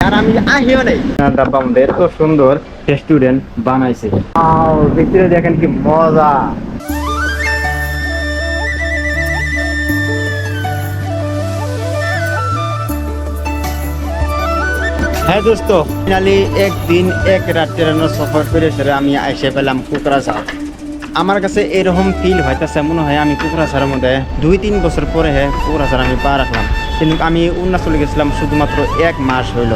আর আমি আহিও নাই। ডাব্বা আমাদের এত সুন্দর রেস্টুরেন্ট বানাইছে, ভিতরে দেখেন কি মজা। হ্যাঁ দোস্ত, ফাইনালি একদিন এক রাত ট্রেনের সফর করে সেরে আমি এসে পেলাম কোকরাঝার। আমার কাছে এরকম ফিল হইতেছে মনে হয় আমি কোকরাঝারের মধ্যে 2-3 বছর পরে কোকরাঝার আমি পা রাখলাম, কিন্তু আমি অরুণাচলে গেছিলাম শুধুমাত্র 1 মাস হইল।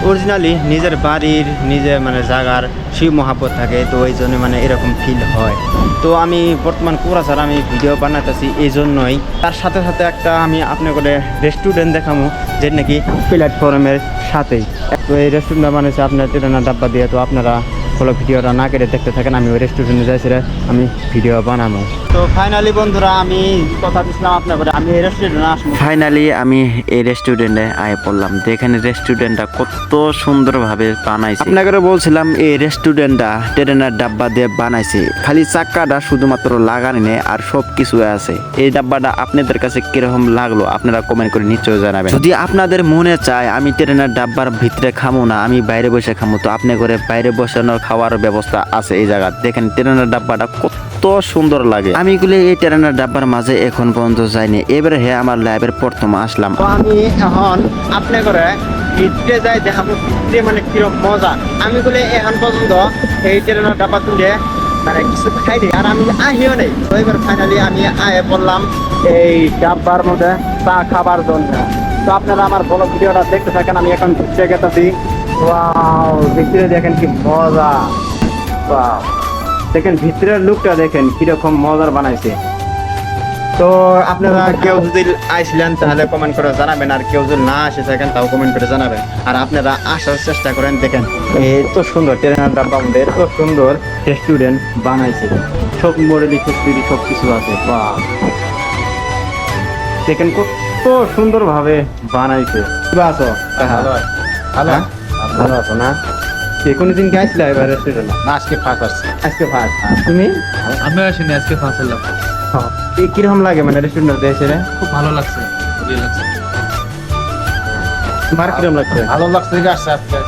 অরিজিনালি নিজের বাড়ির নিজের মানে জায়গার শিব মহাপত থাকে, তো এই জন্য মানে এরকম ফিল হয়। তো আমি বর্তমান কোকরাঝার আমি ভিডিও বানাতেছি এই জন্যই। তার সাথে সাথে একটা আমি আপনাদের রেস্টুরেন্ট দেখাবো যে নাকি প্ল্যাটফর্মের সাথেই। তো এই রেস্টুরেন্টটা বানিয়েছে আপনার ট্রেনের ডাব্বা দিয়ে। তো আপনারা ফলো ভিডিওটা না কেটে দেখতে থাকেন, আমি ওই রেস্টুরেন্টে যাইছি, আমি ভিডিও বানাবো। তো ফাইনালি বন্ধুরা আমি কথা দিচ্ছিলাম আপনাদের আমি এই রেস্টুরেন্টে আসবো। ফাইনালি আমি এই রেস্টুরেন্টে আয় পড়লাম। দেখেন রেস্টুরেন্টটা কত সুন্দরভাবে বানাইছে। আপনাকে বলছিলাম এই রেস্টুরেন্টটা ট্রেনের ডাব্বা দিয়ে বানাইছে, খালি চাক্কাটা শুধুমাত্র লাগানি নেই আর সব কিছু আছে। এই ডাব্বাটা আপনাদের কাছে কিরকম লাগলো আপনারা কমেন্ট করে নিশ্চয়ই জানাবেন। যদি আপনাদের মনে চায় আমি ট্রেনের ডাব্বার ভিতরে খামো না, আমি বাইরে বসে খামো, তো আপনি করে বাইরে বসানোর খাওয়ার ব্যবস্থা আছে এই জায়গা। দেখেন ট্রেনের ডাব্বাটা কত সুন্দর লাগে। আমি গুলো এই ট্রেনের ডাব্বার মাঝে এখন পর্যন্ত যাইনি, এবারে আমার লাইভের প্রথম আসলাম। তো আমি এখন আপনি করে ভিতরে যাই দেখাবো ভিতরে মানে কিরকম মজা। আমি বলে এখন পর্যন্ত এই ট্রেনের ডাব্বা তুলে মানে কিছু খাই দিই আর আমি আহিও নেই। তো এবার ফাইনালি আমি আয়ে পড়লাম এই ডাব্বার মধ্যে চা খাবার জন্য। তো আপনারা আমার বড় ভিডিওটা দেখতে থাকেন, আমি এখন ঘুরতে গেতেছি। ওয়াও, ভিতরে দেখেন কি মজা। ওয়াও, দেখেন ভিতরের লুকটা দেখেন কিরকম মজার বানাইছে। তো আপনারা কেউ যদি আইছিলেন তাহলে কমেন্ট করে জানাবেন, আর কেউ যদি না আসে থাকেন তাও কমেন্ট করে জানাবেন। আর আপনারা আসার চেষ্টা করেন। দেখেন এত সুন্দর ট্রেনের ডাব্বা আমাদের এত সুন্দর রেস্টুরেন্ট বানাইছে, সব মডেলি ফ্যাক্টরি সব কিছু আছে। বাহ, দেখেন কত সুন্দর ভাবে বানাইছে। আছো ভালো ভালো আছো না? কোনো দিন গেছিল এবার রেস্টুরেন্টে? না, আজকে ফার্স্ট আসছে। আজকে ফার্স্ট। তুমি? আমি আসিনি, আজকে ফার্স্ট এলাম। এই কিরকম লাগে মানে রেস্টুরেন্টে এসে? খুব ভালো লাগছে, ভালো লাগছে। তোমার কিরকম লাগছে? ভালো লাগছে যে আসছে আজকে।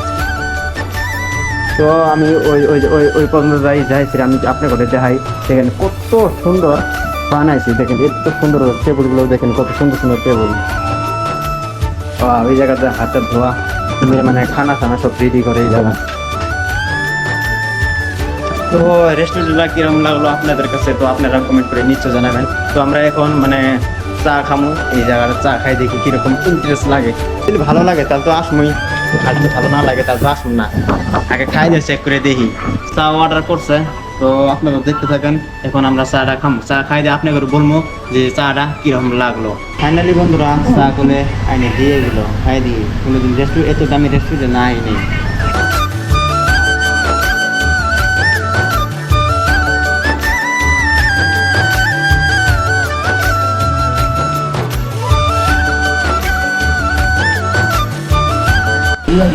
তো আমি ওই ওই ওই ওই পর্যন্ত যাইছি আমি আপনার ঘরে দেখাই। দেখেন কত সুন্দর বানাইছি, দেখেন এত সুন্দর টেবিলগুলো দেখেন কত সুন্দর সুন্দর টেবিল। ওই জায়গাতে হাতের ধোয়া মানে খানা সব রেডি করে এই জায়গা। তো রেস্টুরেন্টটা কিরকম লাগলো আপনাদের কাছে তো আপনারা কমেন্ট করে নিশ্চয় জানাবেন। তো আমরা এখন মানে চা খামু, এই জায়গার চা খাই দেখি কিরকম ইন্টারেস্ট লাগে। যদি ভালো লাগে তাহলে তো আসমই, আর যদি ভালো না লাগে তাহলে তো আসুন না। আগে খাই দিয়ে চেক করে দেখি। চা অর্ডার করছে, তো আপনারা দেখতে থাকেন। এখন আমরা চাটা খামু, চা খাই দিয়ে আপনাদের বলবো যে চাটা কিরকম লাগলো। ফাইনালি বন্ধুরা চা করে আইনে দিয়ে গেল, খাই দিয়ে কোনোদিন রেস্টুরেন্ট এত দামি রেস্টুরেন্ট নাই নেই।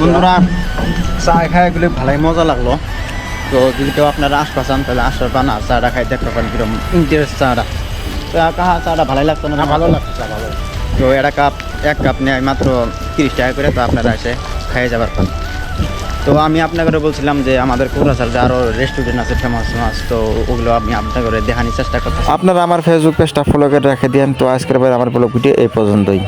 বন্ধুরা চা খাই এগুলো ভালোই মজা লাগলো। তো যদি কেউ আপনারা আসতে চান তাহলে আসতে পান, আর চাটা খাই দেখতে পারেন কিরকম ইন্টারেস্ট চাটা। চাটা ভালোই লাগতো না? ভালো লাগছে, চা ভালো। তো এক কাপ নেয় মাত্র 30 টাকা করে, তো আপনারা এসে খাইয়ে যাবার পান। তো আমি আপনাকে বলছিলাম যে আমাদের কোকরাঝার যে আরও রেস্টুরেন্ট আছে ফেমাস, তো ওগুলো আমি আপনাকে দেখানোর চেষ্টা করতেছি। আপনারা আমার ফেসবুক পেজটা ফলো করে রেখে দিন। তো আজকের আমার ব্লগ ভিডিও এই পর্যন্তই।